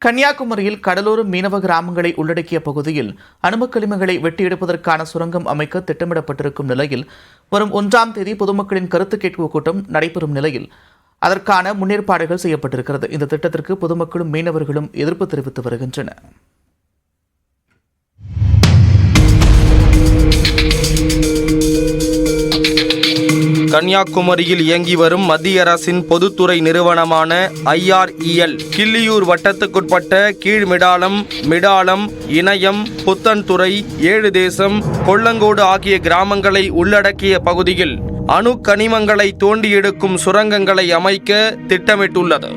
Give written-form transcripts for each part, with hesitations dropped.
கன்னியாகுமரியில் கடலோர மீனவ கிராமங்களை உள்ளடக்கிய பகுதியில் அனுமக்கனிமங்களை வெட்டியெடுப்பதற்கான சுரங்கம் அமைக்க திட்டமிடப்பட்டிருக்கும் நிலையில் வரும் 1ஆம் தேதி பொதுமக்களின் கருத்து கேட்பு கூட்டம் நடைபெறும் நிலையில் அதற்கான முன்னேற்பாடுகள் செய்யப்பட்டிருக்கிறது. இந்த திட்டத்திற்கு பொதுமக்களும் மீனவர்களும் எதிர்ப்பு தெரிவித்து வருகின்றனர். கன்னியாகுமரியில் இயங்கி வரும் மத்திய அரசின் பொதுத்துறை நிறுவனமான IREL கிள்ளியூர் வட்டத்துக்குட்பட்ட கீழ்மிடாலம், மிடாலம், இணையம், புத்தன்துறை, ஏழுதேசம், கொல்லங்கோடு ஆகிய கிராமங்களை உள்ளடக்கிய பகுதியில் அணு கனிமங்களை தோண்டி எடுக்கும் சுரங்கங்களை அமைக்க திட்டமிட்டுள்ளது.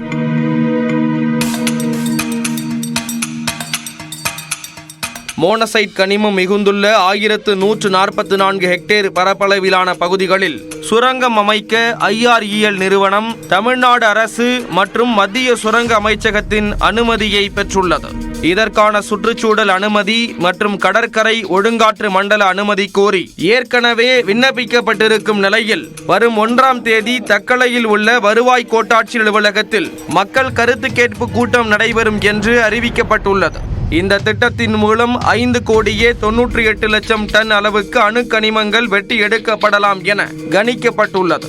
மோனசைட் கனிமம் மிகுந்துள்ள 1144 ஹெக்டேர் பரப்பளவிலான பகுதிகளில் சுரங்கம் அமைக்க IREL நிறுவனம் தமிழ்நாடு அரசு மற்றும் மத்திய சுரங்க அமைச்சகத்தின் அனுமதியை பெற்றுள்ளது. இதற்கான சுற்றுச்சூழல் அனுமதி மற்றும் கடற்கரை ஒழுங்காற்று மண்டல அனுமதி கோரி ஏற்கனவே விண்ணப்பிக்கப்பட்டிருக்கும் நிலையில் வரும் 1ஆம் தேதி தக்கலையில் உள்ள வருவாய் கோட்டாட்சியர் அலுவலகத்தில் மக்கள் கருத்து கேட்பு கூட்டம் நடைபெறும் என்று அறிவிக்கப்பட்டுள்ளது. இந்த திட்டத்தின் மூலம் 5,98,00,000 டன் அளவுக்கு அணு கனிமங்கள் வெட்டி எடுக்கப்படலாம் என கணிக்கப்பட்டுள்ளது.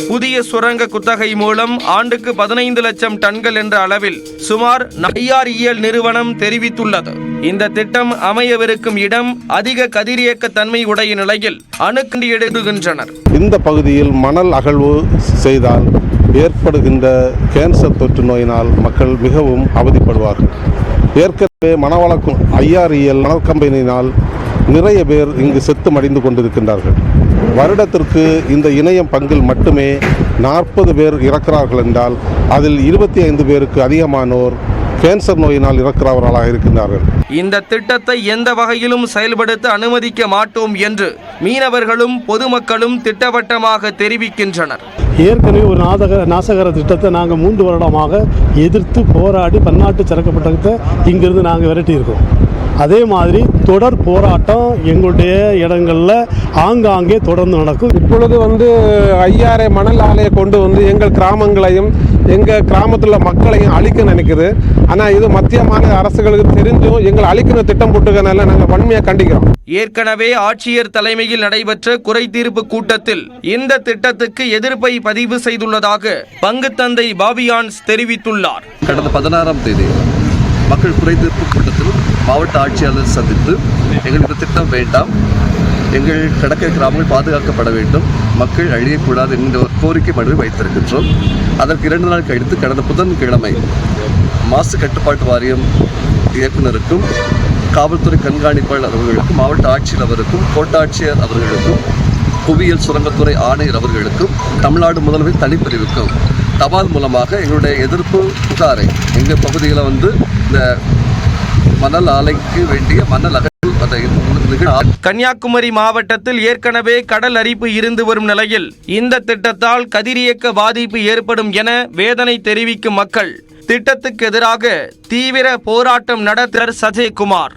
புதிய சுரங்க குத்தகை மூலம் ஆண்டுக்கு 15 லட்சம் டன்கள் என்ற அளவில் சுமார் IREL நிறுவனம் தெரிவித்துள்ளது. இந்த திட்டம் அமையவிருக்கும் இடம் அதிக கதிரியக்க தன்மை உடைய நிலையில் அணுக்கண்டி எடுக்கின்றனர். இந்த பகுதியில் மணல் அகழ்வு செய்தால் ஏற்படுகின்ற கேன்சர் தொற்று நோயினால் மக்கள் மிகவும் அவதிப்படுவார்கள். ஏற்கனவே மணவளக்கும் IREL மணல் கம்பெனியினால் நிறைய பேர் இங்கு செத்து மடிந்து கொண்டிருக்கின்றார்கள். வருடத்திற்கு இந்த இணையம் பங்கில் மட்டுமே 40 பேர் இறக்கிறார்கள் என்றால் அதில் 25 பேருக்கு அதிகமானோர் கேன்சர் நோயினால் இறக்கிறவர்களாக இருக்கின்றார்கள். இந்த திட்டத்தை எந்த வகையிலும் செயல்படுத்த அனுமதிக்க மாட்டோம் என்று மீனவர்களும் பொதுமக்களும் திட்டவட்டமாக தெரிவிக்கின்றனர். ஏற்கனவே ஒரு நாசகர திட்டத்தை நாங்கள் 3 வருடமாக எதிர்த்து போராடி பன்னாட்டு சரக்கு பட்டகத்தை இங்கிருந்து நாங்கள் விரட்டியிருக்கோம். அதே மாதிரி தொடர் போராட்டம் எங்களுடைய இடங்களில் ஆங்காங்கே தொடர்ந்து நடக்கும். இப்பொழுது IRA மணல் ஆலையை கொண்டு எங்கள் கிராமங்களையும் எங்கள் கிராமத்தில் மக்களையும் அழிக்க நினைக்குது. ஆனால் இது மத்திய மாநில அரசுகளுக்கு தெரிஞ்சும் எங்களை அழிக்கிற திட்டம் போட்டுக்கனால நாங்கள் வன்மையாக கண்டிக்கிறோம். ஏற்கனவே ஆட்சியர் தலைமையில் நடைபெற்ற குறை தீர்ப்பு கூட்டத்தில் இந்த திட்டத்துக்கு எதிர்ப்பை பதிவு செய்துள்ளதாக பங்கு தந்தை பாபியான்ஸ் தெரிவித்துள்ளார். கடந்த 16ஆம் தேதி மக்கள் குறை தீர்ப்பு கூட்டத்தில் மாவட்ட ஆட்சியாளர் சந்தித்து எங்களுக்கு திட்டம் வேண்டாம், எங்கள் கடற்கரை கிராமங்கள் பாதுகாக்கப்பட வேண்டும், மக்கள் அழியக்கூடாது என்ற ஒரு கோரிக்கை மனுவை வைத்திருக்கின்றோம். அதற்கு 2 நாள் கழித்து கடந்த புதன்கிழமை மாசு கட்டுப்பாட்டு வாரியம் இயக்குநருக்கும் காவல்துறை கண்காணிப்பாளர் அவர்களுக்கும் மாவட்ட ஆட்சியர் அவருக்கும் கோட்டாட்சியர் அவர்களுக்கும் புவியியல் சுரங்கத்துறை ஆணையர் அவர்களுக்கும் தமிழ்நாடு முதல்வர் தனிப்பிரிவுக்கும் தபால் மூலமாக எங்களுடைய எதிர்ப்பு புகாரை எங்கள் பகுதியில் இந்த மணல் ஆலைக்கு வேண்டிய மணல் அகற்றல். கன்னியாகுமரி மாவட்டத்தில் ஏற்கனவே கடல் அரிப்பு இருந்து வரும் நிலையில் இந்த திட்டத்தால் கதிரியக்க பாதிப்பு ஏற்படும் என வேதனை தெரிவிக்கும் மக்கள் திட்டத்துக்கு எதிராக தீவிர போராட்டம் நடத்தினர். சஜய்குமார்.